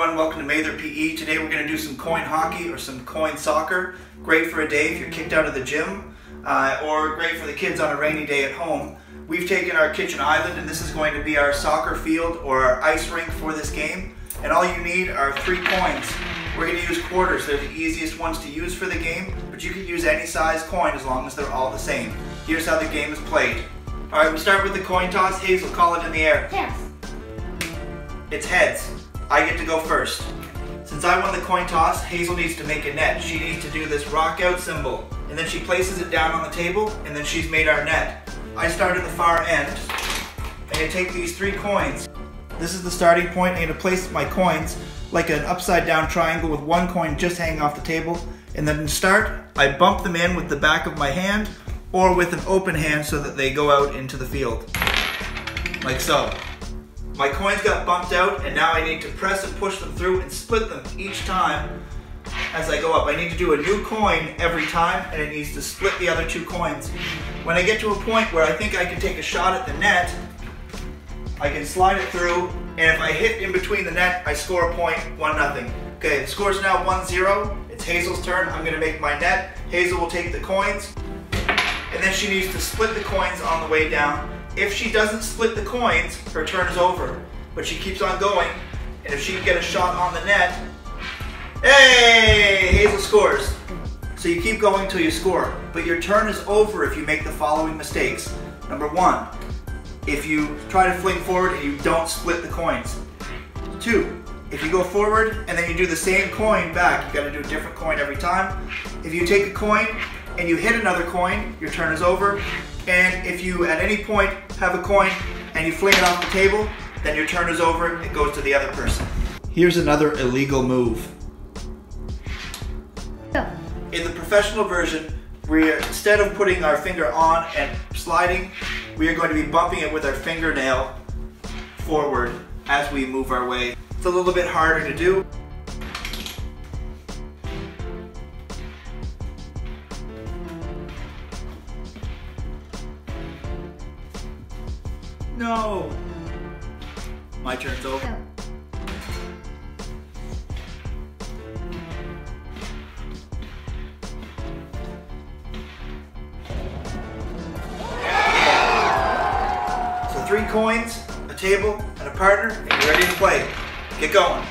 everyone, welcome to MatherPE. Today we're going to do some coin hockey or some coin soccer. Great for a day if you're kicked out of the gym, or great for the kids on a rainy day at home. We've taken our kitchen island and this is going to be our soccer field or our ice rink for this game. And all you need are 3 coins. We're going to use quarters. They're the easiest ones to use for the game, but you can use any size coin as long as they're all the same. Here's how the game is played. Alright, we start with the coin toss. Hazel, call it in the air. Heads. It's heads. I get to go first. Since I won the coin toss, Hazel needs to make a net. She needs to do this rock out symbol. And then she places it down on the table, and then she's made our net. I start at the far end, and I take these 3 coins. This is the starting point. I'm going to place my coins like an upside down triangle with 1 coin just hanging off the table. And then to start, I bump them in with the back of my hand or with an open hand so that they go out into the field. Like so. My coins got bumped out and now I need to press and push them through and split them each time as I go up. I need to do a new coin every time and it needs to split the other 2 coins. When I get to a point where I think I can take a shot at the net, I can slide it through, and if I hit in between the net, I score a point, 1-0. Okay, the score is now 1-0. It's Hazel's turn. I'm going to make my net. Hazel will take the coins, and then she needs to split the coins on the way down. If she doesn't split the coins, her turn is over. But she keeps on going, and if she can get a shot on the net, hey, Hazel scores. So you keep going until you score, but your turn is over if you make the following mistakes. Number 1. If you try to fling forward and you don't split the coins. 2, if you go forward and then you do the same coin back, you got to do a different coin every time. If you take a coin and you hit another coin, your turn is over. And if you at any point have a coin and you fling it off the table, then your turn is over, it goes to the other person. Here's another illegal move. In the professional version, instead of putting our finger on and sliding, we are going to be bumping it with our fingernail forward as we move our way. It's a little bit harder to do. No! My turn's over. So 3 coins, a table, and a partner, and you're ready to play. Get going.